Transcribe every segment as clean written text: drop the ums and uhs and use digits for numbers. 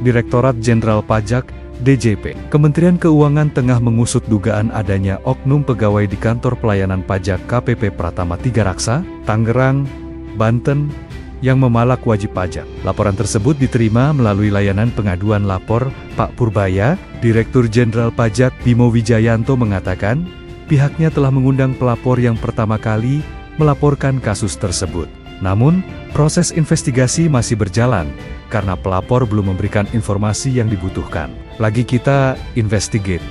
Direktorat Jenderal Pajak, DJP. Kementerian Keuangan tengah mengusut dugaan adanya oknum pegawai di Kantor Pelayanan Pajak KPP Pratama Tigaraksa, Tangerang, Banten, yang memalak wajib pajak. Laporan tersebut diterima melalui layanan pengaduan lapor. Pak Purbaya, Direktur Jenderal Pajak Bimo Wijayanto mengatakan, pihaknya telah mengundang pelapor yang pertama kali melaporkan kasus tersebut. Namun, proses investigasi masih berjalan, karena pelapor belum memberikan informasi yang dibutuhkan. Lagi kita investigate.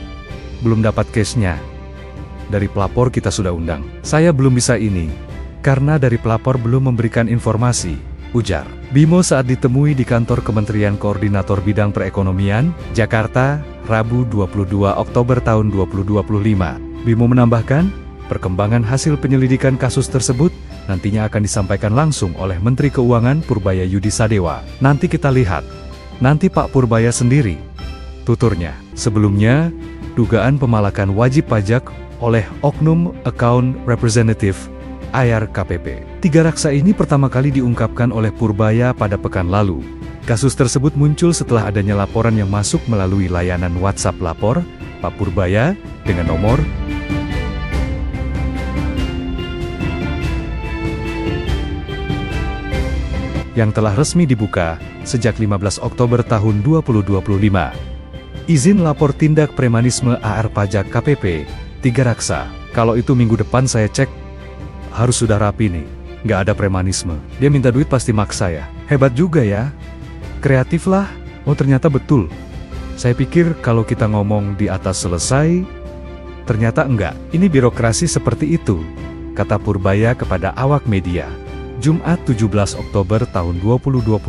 Belum dapat case-nya. Dari pelapor kita sudah undang. Saya belum bisa ini, karena dari pelapor belum memberikan informasi, ujar Bimo saat ditemui di kantor Kementerian Koordinator Bidang Perekonomian, Jakarta, Rabu 22 Oktober tahun 2025. Bimo menambahkan, perkembangan hasil penyelidikan kasus tersebut nantinya akan disampaikan langsung oleh Menteri Keuangan Purbaya Yudi Sadewa. Nanti kita lihat. Nanti Pak Purbaya sendiri, tuturnya. Sebelumnya, dugaan pemalakan wajib pajak oleh oknum account representative AR KPP Tigaraksa ini pertama kali diungkapkan oleh Purbaya pada pekan lalu. Kasus tersebut muncul setelah adanya laporan yang masuk melalui layanan WhatsApp lapor Pak Purbaya dengan nomor yang telah resmi dibuka sejak 15 Oktober tahun 2025. Izin lapor tindak premanisme AR Pajak KPP Tigaraksa. Kalau itu minggu depan saya cek, harus sudah rapi nih, nggak ada premanisme. Dia minta duit pasti maksa ya. Hebat juga ya. Kreatif lah. Oh ternyata betul. Saya pikir kalau kita ngomong di atas selesai, ternyata enggak. Ini birokrasi seperti itu, kata Purbaya kepada awak media. Jumat 17 Oktober tahun 2025.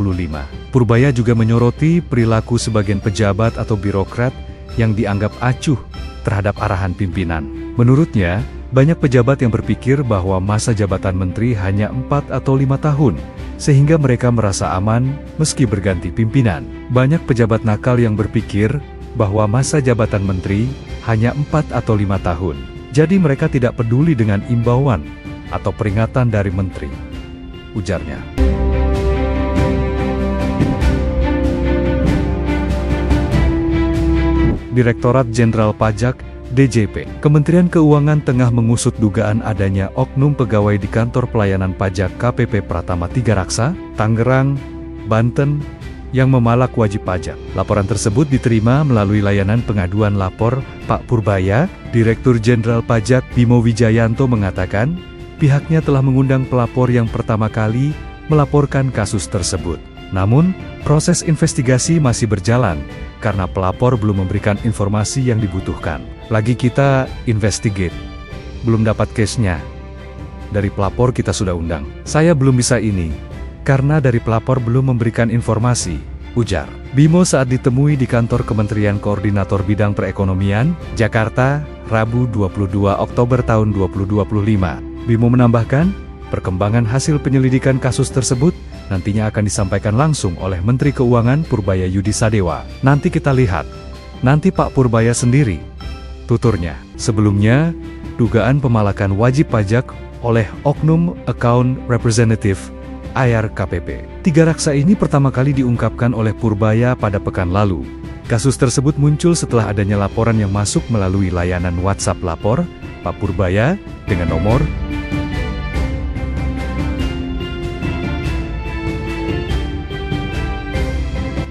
Purbaya juga menyoroti perilaku sebagian pejabat atau birokrat yang dianggap acuh terhadap arahan pimpinan. Menurutnya, banyak pejabat yang berpikir bahwa masa jabatan menteri hanya 4 atau 5 tahun, sehingga mereka merasa aman meski berganti pimpinan. Banyak pejabat nakal yang berpikir bahwa masa jabatan menteri hanya 4 atau 5 tahun, jadi mereka tidak peduli dengan imbauan atau peringatan dari menteri, ujarnya. Direktorat Jenderal Pajak, DJP. Kementerian Keuangan tengah mengusut dugaan adanya oknum pegawai di Kantor Pelayanan Pajak KPP Pratama Tigaraksa, Tangerang, Banten, yang memalak wajib pajak. Laporan tersebut diterima melalui layanan pengaduan lapor. Pak Purbaya, Direktur Jenderal Pajak Bimo Wijayanto mengatakan, pihaknya telah mengundang pelapor yang pertama kali melaporkan kasus tersebut. Namun, proses investigasi masih berjalan, karena pelapor belum memberikan informasi yang dibutuhkan. Lagi kita investigate. Belum dapat case-nya. Dari pelapor kita sudah undang. Saya belum bisa ini, karena dari pelapor belum memberikan informasi, ujar Bimo saat ditemui di kantor Kementerian Koordinator Bidang Perekonomian, Jakarta, Rabu 22 Oktober tahun 2025. Bimo menambahkan, perkembangan hasil penyelidikan kasus tersebut nantinya akan disampaikan langsung oleh Menteri Keuangan Purbaya Yudi Sadewa. Nanti kita lihat. Nanti Pak Purbaya sendiri, tuturnya. Sebelumnya, dugaan pemalakan wajib pajak oleh oknum account representative AR KPP Tigaraksa ini pertama kali diungkapkan oleh Purbaya pada pekan lalu. Kasus tersebut muncul setelah adanya laporan yang masuk melalui layanan WhatsApp lapor Pak Purbaya dengan nomor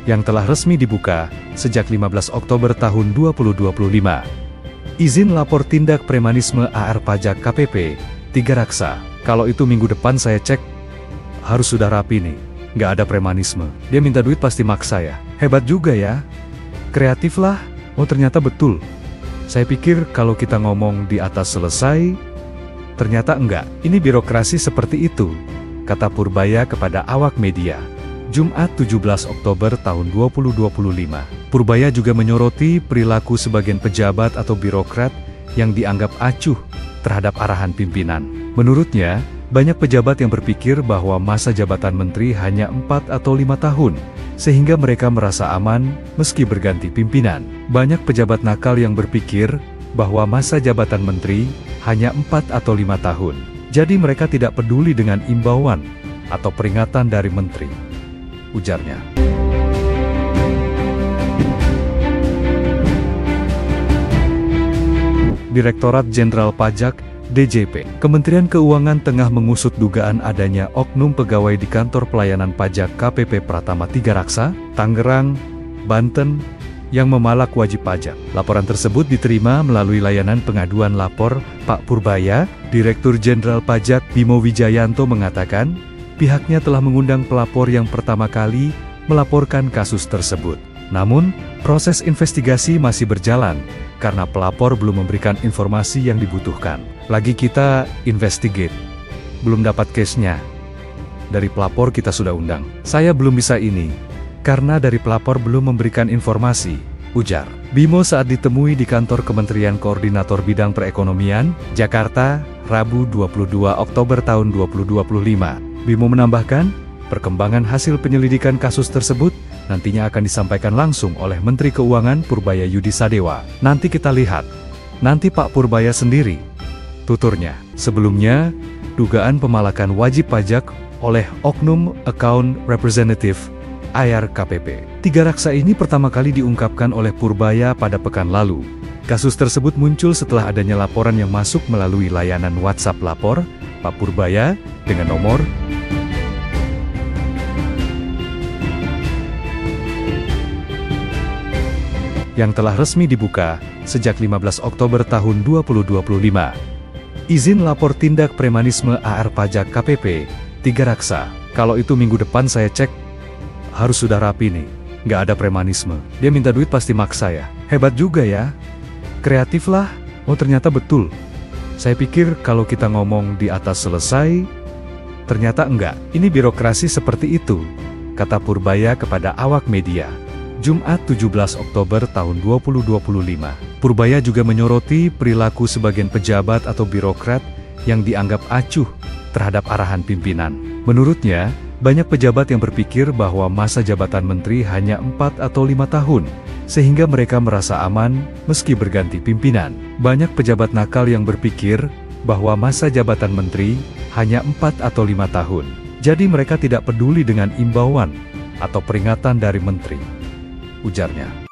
yang telah resmi dibuka sejak 15 Oktober tahun 2025. Izin lapor tindak premanisme AR Pajak KPP Tigaraksa. Kalau itu minggu depan saya cek, harus sudah rapi nih, nggak ada premanisme. Dia minta duit pasti maksa ya. Hebat juga ya. Kreatif lah. Oh ternyata betul. Saya pikir kalau kita ngomong di atas selesai, ternyata enggak. Ini birokrasi seperti itu, kata Purbaya kepada awak media. Jumat 17 Oktober tahun 2025. Purbaya juga menyoroti perilaku sebagian pejabat atau birokrat yang dianggap acuh terhadap arahan pimpinan. Menurutnya, banyak pejabat yang berpikir bahwa masa jabatan menteri hanya 4 atau 5 tahun, sehingga mereka merasa aman meski berganti pimpinan. Banyak pejabat nakal yang berpikir bahwa masa jabatan menteri hanya 4 atau 5 tahun, jadi mereka tidak peduli dengan imbauan atau peringatan dari menteri, ujarnya. Direktorat Jenderal Pajak, DJP. Kementerian Keuangan tengah mengusut dugaan adanya oknum pegawai di Kantor Pelayanan Pajak KPP Pratama Tiga Raksa, Tangerang, Banten, yang memalak wajib pajak. Laporan tersebut diterima melalui layanan pengaduan lapor. Pak Purbaya, Direktur Jenderal Pajak Bimo Wijayanto mengatakan, pihaknya telah mengundang pelapor yang pertama kali melaporkan kasus tersebut. Namun, proses investigasi masih berjalan, karena pelapor belum memberikan informasi yang dibutuhkan. Lagi kita investigate. Belum dapat case-nya. Dari pelapor kita sudah undang. Saya belum bisa ini, karena dari pelapor belum memberikan informasi, ujar Bimo saat ditemui di kantor Kementerian Koordinator Bidang Perekonomian, Jakarta, Rabu 22 Oktober tahun 2025. Bimo menambahkan, perkembangan hasil penyelidikan kasus tersebut nantinya akan disampaikan langsung oleh Menteri Keuangan Purbaya Yudi Sadewa. Nanti kita lihat. Nanti Pak Purbaya sendiri, tuturnya. Sebelumnya, dugaan pemalakan wajib pajak oleh Oknum Account Representative AR KPP Tiga Raksa ini pertama kali diungkapkan oleh Purbaya pada pekan lalu. Kasus tersebut muncul setelah adanya laporan yang masuk melalui layanan WhatsApp lapor Pak Purbaya dengan nomor yang telah resmi dibuka sejak 15 Oktober tahun 2025. Izin lapor tindak premanisme AR Pajak KPP Tiga Raksa. Kalau itu minggu depan saya cek, harus sudah rapi nih, nggak ada premanisme. Dia minta duit pasti maksa ya. Hebat juga ya. Kreatif lah. Oh ternyata betul. Saya pikir kalau kita ngomong di atas selesai, ternyata enggak. Ini birokrasi seperti itu, kata Purbaya kepada awak media. Jumat 17 Oktober tahun 2025. Purbaya juga menyoroti perilaku sebagian pejabat atau birokrat yang dianggap acuh terhadap arahan pimpinan. Menurutnya, banyak pejabat yang berpikir bahwa masa jabatan menteri hanya 4 atau 5 tahun, sehingga mereka merasa aman meski berganti pimpinan. Banyak pejabat nakal yang berpikir bahwa masa jabatan menteri hanya 4 atau 5 tahun, jadi mereka tidak peduli dengan imbauan atau peringatan dari menteri, ujarnya.